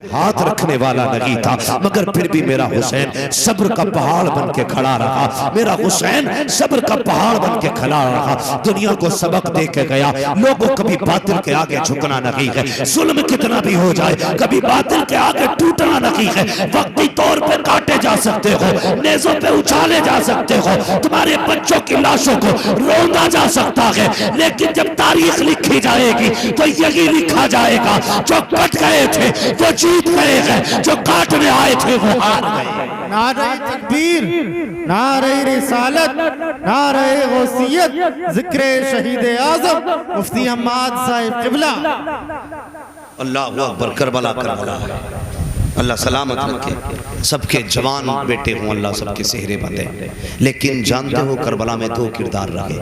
हाथ रखने वाला नहीं था, मगर फिर भी मेरा हुसैन सब्र का पहाड़ बन के खड़ा रहा। मेरा हुसैन सब्र का पहाड़ बन के खड़ा रहा। दुनिया को सबक दे के गया, लोगों कभी बातिल के आगे झुकना नहीं है। जुल्म कितना भी हो जाए, कभी बातिल के आगे टूटना नहीं है। वक्ती तौर पे काटे जा सकते हो, नेज़ों पे उछाले जा सकते हो, तुम्हारे बच्चों की लाशों को रोंदा जा सकता है, लेकिन जब तारीख लिखी जाएगी तो यही लिखा जाएगा, जो कट गए थे वो जीत गए हैं, जो काटने आए थे वो हार गए। नारे तकबीर, नारे रिसालत, नारे गौसियत, जिक्र शहीद आज़म मुफ्ती हम्माद साहिब क़िबला। अल्लाहु अकबर। करबला करबला, अल्लाह सलामत रखे। सबके जवान बेटे हों, अल्लाह सबके सेहरे बंदे। लेकिन जानते हो करबला में दो किरदार रहे।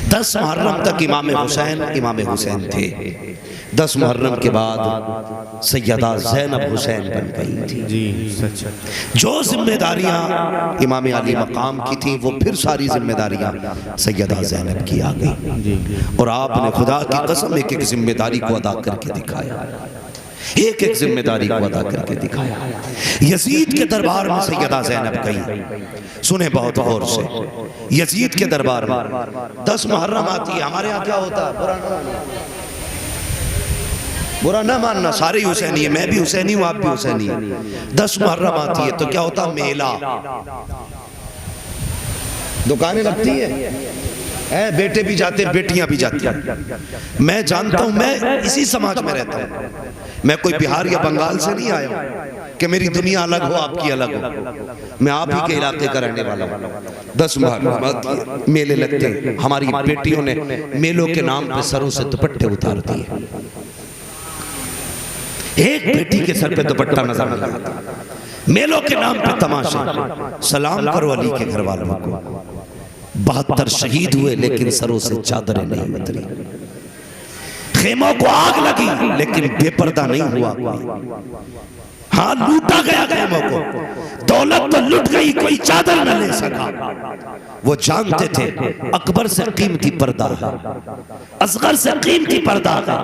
10 मुहर्रम तक इमाम हुसैन थे। 10 मुहर्रम के बाद सैयदा ज़ैनब हुसैन बन गई थी। जी सच। जो जिम्मेदारियां इमाम अली मकाम की थी, वो फिर सारी जिम्मेदारियां सैयदा ज़ैनब की आ गई। और आपने खुदा की कसम एक एक जिम्मेदारी को अदा करके दिखाया, एक एक जिम्मेदारी को अदा करके दिखाया। यजीद के दरबार में सैयदा ज़ैनब गई। सुने बहुत गौर से, यजीद के दरबार में 10 मुहर्रम आती है। हमारे यहाँ क्या होता है, बुरा ना मानना, सारे हुसैनी है, मैं भी हुसैनी हूँ, आप भी हुसैनी है। 10 मुहर्रम आती है तो क्या होता, मेला, दुकानें लगती है, बेटे भी जाते, बेटियां भी जाती हैं। मैं जानता हूं, मैं इसी समाज में रहता हूं, मैं कोई बिहार या बंगाल से नहीं आया हूं कि मेरी दुनिया अलग हो, आपकी अलग हो। मैं आप ही के इलाके का रहने वाला हूं। 10 मुहर्रम मेले लगते हैं, हमारी बेटियों ने मेलों के नाम पे सरों से दुपट्टे उतार दिए। एक बेटी के सर पे दुपट्टा नजर नहीं आता। मेलों के नाम पे तमाशा। सलाम करो अली के घर वालों को, 72 शहीद हुए लेकिन सरों से चादरें नहीं उतरी। खेमों को आग लगी लेकिन बेपर्दा नहीं हुआ। हाँ, लूटा गया खेमों को, दौलत तो लुट गई, कोई चादर न ले सका। वो जानते थे अकबर से कीमती पर्दा है, असगर से कीमती पर्दा है,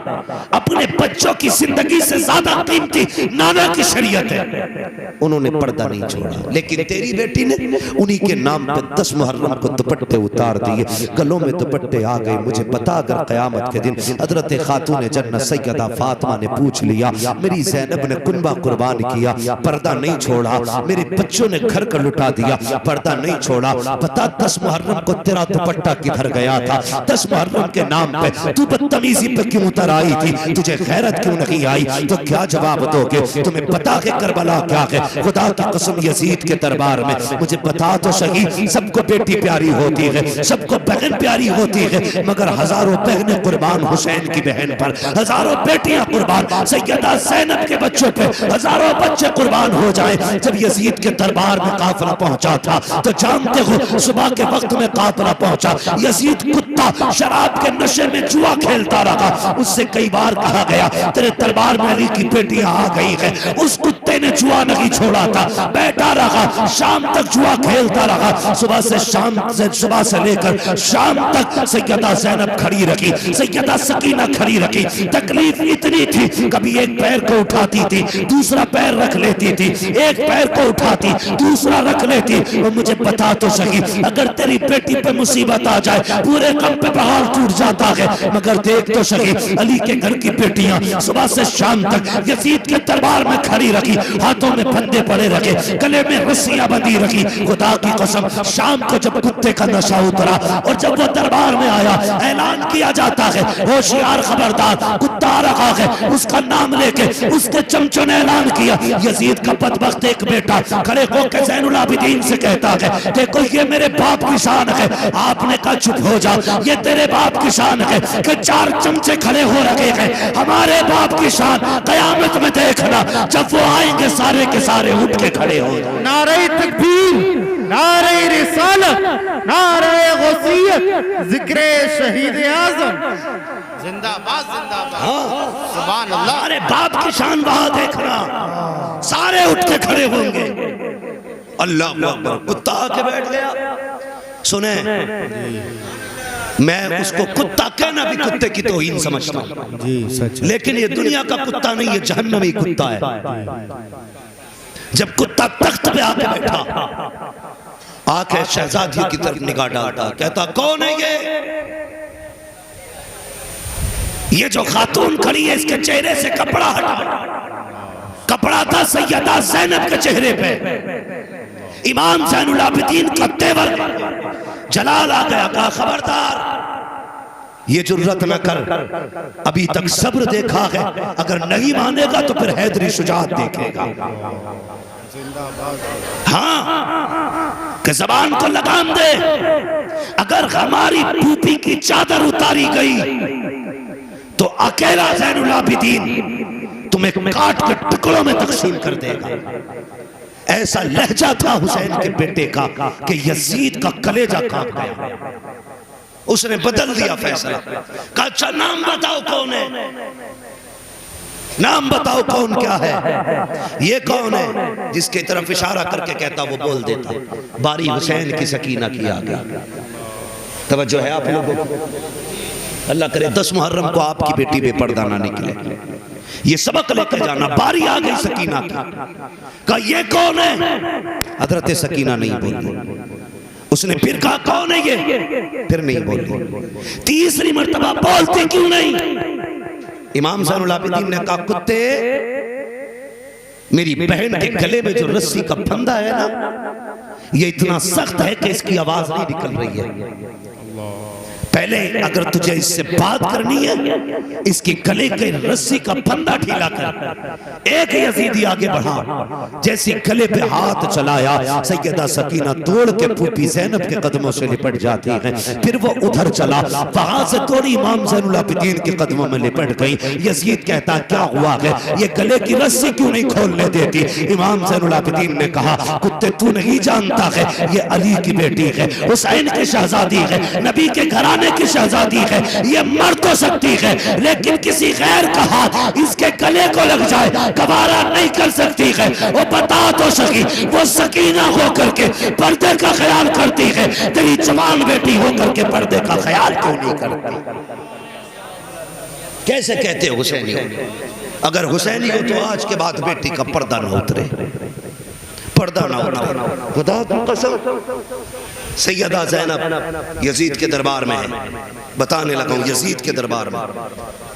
अपने बच्चों की जिंदगी से ज्यादा कीमती नाना की शरीयत है। उन्होंने पर्दा नहीं छोड़ा। लेकिन तेरी बेटी ने उन्हीं के नाम पे 10 मुहर्रम को दुपट्टे उतार दिए, गलों में दुपट्टे आ गए। मुझे पता, अगर क़यामत के दिन हजरत खातून जन्नत सैयदा फातिमा ने पूछ लिया, मेरी ज़ैनब ने कुनबा कुर्बान किया, पर्दा नहीं छोड़ा, मेरे बच्चों ने घर का लुटा दिया, पर्दा नहीं छोड़ा, बता 10 मुहर्रम को तेरा दुपट्टा किधर गया था? 10 मुहर्रम के नाम पे तू बदतमीजी पे क्यों उतर आई थी? तुझे गैरत क्यों नहीं आई? तो क्या जवाब दोगे? तुम्हें पता है करबला क्या है? खुदा की कसम, यजीद के दरबार में मुझे बता तो सही। सबको बेटी प्यारी होती है, सबको बहन प्यारी होती है, मगर हजारों बहनें कुर्बान हुसैन की बहन पर, हजारों बेटियां कुर्बान सैयदा ज़ैनब के बच्चों पे, हजारों बच्चे कुर्बान हो जाए। जब यजीद के दरबार में काफिला पहुंचा था तो जानते हो सुबह के वक्त में काफिला पहुंचा, यजीद कुत्ता शराब के नशे में जुआ खेलता रहा। उससे कई बार कहा गया, तेरे दरबार में अली की बेटियां आ गई है। उस कुत्ते ने जुआ नहीं छोड़ा था, बैठा रहा, शाम तक जुआ खेलता रहा। सुबह से लेकर शाम तक सैयदा ज़ैनब खड़ी रखी, सैयदा सकीना खड़ी रखी। तकलीफ इतनी थी, कभी एक पैर को उठाती थी, दूसरा पैर रख लेती थी, एक पैर को उठाती, दूसरा रख लेती। और मुझे बता तो सही, अगर तेरी बेटी पे मुसीबत आ जाए, पूरे कम पे पहाड़ टूट जाता है, मगर देख तो सही, अली के घर की बेटियां सुबह से शाम तक यजीद के दरबार में खड़ी रखी, हाथों में फंदे पड़े रखे, गले में रस्सियां बंधी रखी। खुदा की कसम, शाम को जब कुत्ते का नशा उतरा और जब वो दरबार में आया, ऐलान किया जाता है, होशियार खबरदार, कुत्ता आ रहा है। उसका नाम लेके उसके चमचों ने ऐलान किया। यजीद का बदबख्त एक बेटा खड़े होकर ज़ैनुल आबिदीन से कहता है, देखो ये मेरे बाप की शान है। आपने कहा चुप हो जाओ, ये तेरे बाप की शान है कि 4 चमचे खड़े हो रखे हैं। हमारे बाप की शान कयामत में देखना, जब वो आएंगे सारे के सारे उठ के खड़े हो। नारे तकबीर, नारे रिसालत, नारे गौसियत, जिक्र शहीद आज़म जिंदाबाद, जिंदाबाद, सुभान अल्लाह। अरे बाप की शान वहां देखना, सारे उठ के खड़े होंगे। अल्लाह अकबर। कुत्ता आके बैठ गया। सुने, मैं उसको कुत्ता कहना भी कुत्ते की तौहीन समझता हूं जी सच। लेकिन ये दुनिया का कुत्ता नहीं, ये जहन्नमी कुत्ता है। जब कुत्ता तख्त पे आके बैठा, आके शहजादी की तरफ निगाह डालता, कहता कौन है ये जो खातून खड़ी है, इसके चेहरे से कपड़ा हटा। कपड़ा था सैयदा ज़ैनब के चेहरे पे। इमाम ज़ैनुल आबिदीन का तेवर जलाल आ गया। कहा खबरदार, ये जुर्रत न कर, अभी तक सब्र देखा है, अगर नहीं मानेगा तो फिर हैदरी शुजाअत देखेगा। हाँ कि जबान को लगाम दे, अगर हमारी फूफी की चादर उतारी गई तो अकेला ज़ैनुल आबिदीन तुम्हें काट के टुकड़ों में तकसीम कर देगा। ऐसा लहजा था हुसैन के बेटे का कि यजीद का कलेजा कांप गया। उसने बदल दिया फैसला। कहा अच्छा नाम बताओ कौन है, नाम बताओ कौन क्या है। ये कौन है? जिसके तरफ इशारा करके कहता वो बोल देता। बारी हुसैन की सकीना की आ गया। तवज्जो है आप लोगों को? अल्लाह करे 10 मुहर्रम को आपकी बेटी बेपर्दा ना निकले। ये सबक लेकर जाना। बारी आ गई सकीना की। कहा ये कौन है? हजरत सकीना नहीं बोली। उसने फिर कहा कौन है ये? फिर नहीं बोली। तीसरी मर्तबा बोलती क्यों नहीं? इमाम ज़ैनुल आबिदीन ने कहा कुत्ते, मेरी बहन के गले में जो रस्सी का फंदा है ना, ये इतना सख्त है कि इसकी आवाज नहीं निकल रही है। पहले अगर तुझे इससे बात करनी है, इसकी गले के रस्सी का फंदा ढीला कर। एक यजीदी आगे बढ़ा, जैसी गले पे हाथ चलाया, सैयदा सकीना दौड़ के फूफी ज़ैनब के कदमों से लिपट जाती है। फिर वो उधर चला, वहां से दौड़ी इमाम ज़ैनुल आबिदीन के कदमों में लिपट गई। यजीद कहता क्या हुआ है, ये गले की रस्सी क्यों नहीं खोलने देती? इमाम ज़ैनुल आबिदीन ने कहा कुत्ते तू नहीं जानता है, ये अली की बेटी है, हुसैन की शहजादी है, नबी के घराने की शहजादी है। ये मर तो सकती है, लेकिन किसी गैर का हाथ इसके गले को लग जाए गवारा नहीं कर सकती है। वो बता तो सकी, वो सकीना होकर के पर्दे का ख्याल करती है, तेरी जवान बेटी होकर के पर्दे का ख्याल क्यों नहीं करती? कैसे कहते हो हुसैनी हो? अगर हुसैनी हो तो आज के बाद बेटी का पर्दा ना उतरे, पर्दा ना उतरे। खुदा की कसम, सैयदा ज़ैनब यजीद के दरबार में है। बताने लगा हूं यजीद के दरबार में।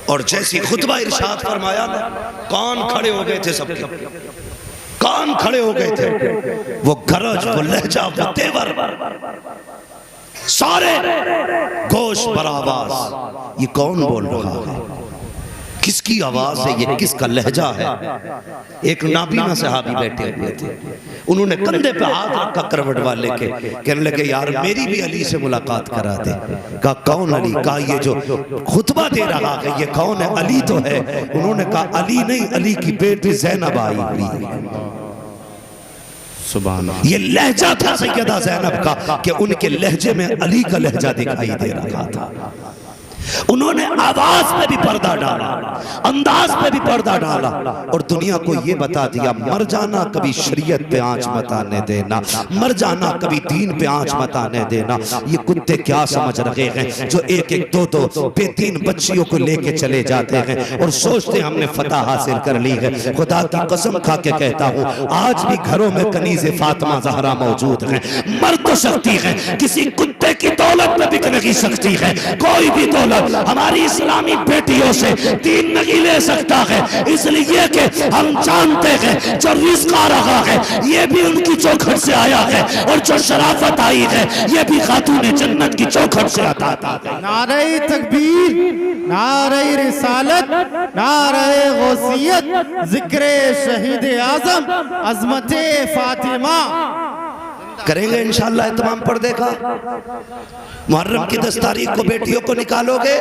और जैसी खुतबा इरशाद फरमाया ना, कान खड़े हो गए थे सबके, कान खड़े हो गए थे। वो गरज, वो लहजा, वो तेवर, सारे गोश पर आवाज। ये कौन बोल रहा है? किसकी आवाज है ये? किसका लहजा है? एक नाबीना सहाबी बैठे हुए थे, उन्होंने कंधे पे हाथ रखा करवट वाले के, कहने लगे यार मेरी भी अली से मुलाकात करा दे। कहा कौन अली? कहा ये जो खुतबा दे रहा है ये कौन है? अली तो है। उन्होंने कहा अली नहीं, अली की बेटी ज़ैनब आई हुई है। सुभान अल्लाह। ये लहजा था सैयदा ज़ैनब का कि उनके लहजे में अली का लहजा दिखाई दे रहा था। उन्होंने आवाज पे भी पर्दा डाला, अंदाज पे भी पर्दा डाला, और दुनिया को ये बता दिया मर जाना कभी शरीयत पे आंच मत आने देना, मर जाना कभी दीन पे आंच मत आने देना। ये कुत्ते क्या समझ रहे हैं जो एक एक दो दो बेदीन बच्चियों को लेके चले जाते हैं और सोचते हमने फतह हासिल कर ली है। खुदा की कसम खा के कहता हूँ आज भी घरों में कनीज़े फातिमा ज़हरा मौजूद है। मर तो सकती है, किसी कुत्ते की दौलत में बिक नहीं सकती है। कोई भी दौलत हमारी इस्लामी बेटियों से दीन नहीं ले सकता है, इसलिए कि हम जानते हैं जो रिज़्क़ आ रहा है ये भी उनकी चौखट से आया है, और जो शराफत आई है ये भी खातून जन्नत की चौखट से आता है। नारे तकबीर, नारे रिसालत, नारे गौसियत, जिक्र शहीद आज़म, अज़मत फातिमा। करेंगे इंशाअल्लाह इत्माम पर्दे का। मुहर्रम की 10 तारीख को बेटियों को निकालोगे?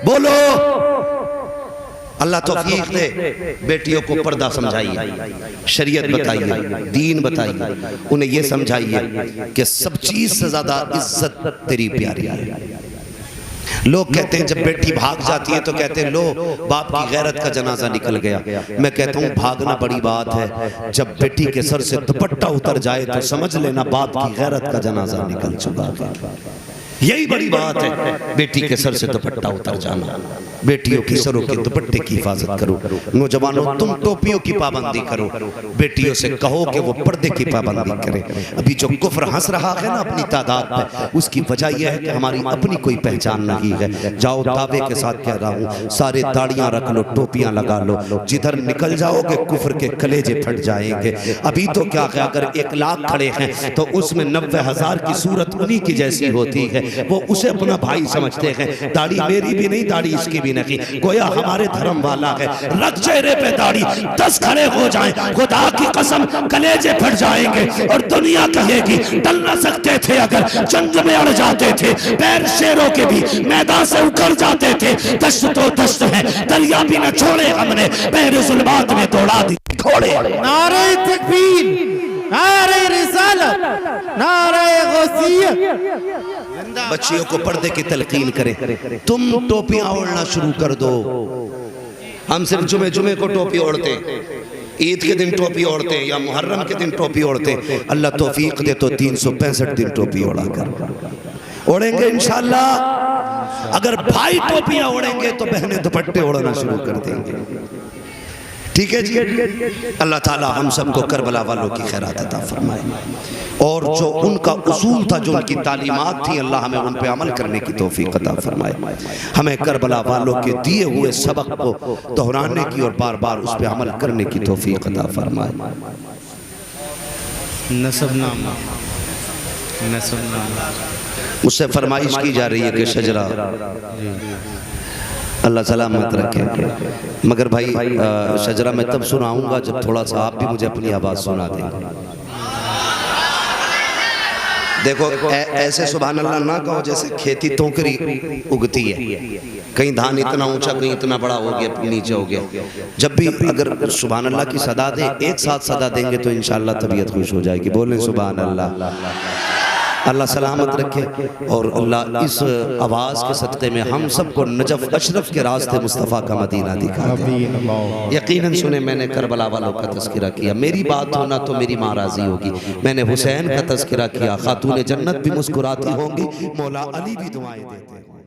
बोलो अल्लाह तौफीक दे। बेटियों को पर्दा समझाइए, शरीयत बताइए, दीन बताइए, उन्हें यह समझाइए कि सब चीज से ज्यादा इज्जत तेरी प्यारी है। लोग कहते हैं जब बेटी भाग जाती है तो कहते हैं लो बाप की गैरत का जनाजा निकल गया। मैं कहता हूँ भागना बड़ी बात है, जब बेटी के सर से दुपट्टा उतर जाए तो समझ लेना बाप की गैरत का जनाजा निकल चुका है। यही बड़ी बात है। बेटी के सर से दुपट्टा उतर जाना, बेटियों के सरों के दुपट्टे की हिफाजत करो। नौजवानों तुम टोपियों की पाबंदी करो, बेटियों से कहो कि वो पर्दे की पाबंदी करें। अभी जो कुफ्र हंस रहा है ना अपनी तादाद पे, उसकी वजह यह है कि हमारी अपनी कोई पहचान नहीं है। जाओ दावे के साथ कह रहा हूँ, सारे दाढ़ियां रख लो, टोपियां लगा लो, जिधर निकल जाओगे कुफ्र के कलेजे फट जाएंगे। अभी तो क्या है, अगर 1 लाख खड़े हैं तो उसमें 90,000 की सूरत उन्हीं की जैसी होती है, वो उसे अपना भाई समझते हैं। दाढ़ी मेरी भी नहीं, दाढ़ी इसकी भी नहीं, गोया हमारे धर्म वाला है। रख चेहरे पे दाढ़ी, 10 खड़े हो जाएं, खुदा की कसम कलेजे फट जाएंगे और दुनिया कहेगी टल न सकते थे अगर जंग में अड़ जाते थे, पैर शेरों के भी मैदान से उखड़ जाते थे। दश्त तो दश्त है, दरिया भी न छोड़े हमने, पैर जुल्मात में दौड़ा दी घोड़े। नारे तकबीर, नारे रिसालत, नारे गौसियत। बच्चियों को पर्दे की तलकीन करें। तुम टोपियां ओढ़ना शुरू कर दो। हम सिर्फ जुमे को टोपी ओढ़ते, ईद के दिन टोपी ओढ़ते या मुहर्रम के दिन टोपी ओढ़ते। अल्लाह तौफीक दे तो 365 दिन टोपी ओढ़ा कर ओढ़ेंगे इंशाअल्लाह। अगर भाई टोपियां ओढ़ेंगे तो बहनें दुपट्टे ओढ़ना शुरू कर देंगे। ठीक है जी। अल्लाह ताला हम सबको करबला वालों की खैरात अता फरमाए, और जो उनका उसूल था, जो उनकी तालीमात थी, अल्लाह हमें उन पे अमल करने की तौफीक अता फरमाए। हमें करबला वालों के दिए हुए सबक को दोहराने की और बार बार उस पे अमल करने की तौफीक अता फरमाए। मुझसे फरमाइश की जा रही है कि शजरा अल्लाह सलामत रखे, मगर भाई शजरा मैं तब सुनाऊंगा जब थोड़ा सा आप भी मुझे अपनी आवाज़ सुना देंगे। देखो ऐसे सुभान अल्लाह ना कहो जैसे खेती तोकरी उगती है, कहीं धान इतना ऊंचा कहीं इतना बड़ा हो गया कहीं नीचे हो गया। जब भी अगर सुभान अल्लाह की सदा दे, एक साथ सदा देंगे तो इंशाअल्लाह तबीयत खुश हो जाएगी। बोलें सुभान अल्लाह। अल्लाह सलामत रखे और अल्लाह इस आवाज़ के सदक़े में हम सबको नजफ अशरफ के रास्ते मुस्तफ़ा का मदीना दिखा दे। यकीनन सुने, मैंने करबला वालों का तज़किरा किया, मेरी बात होना तो मेरी माँ राज़ी होगी। मैंने हुसैन का तज़किरा किया, खातून जन्नत भी मुस्कुराती होंगी, मौला अली भी दुआएं देते हैं।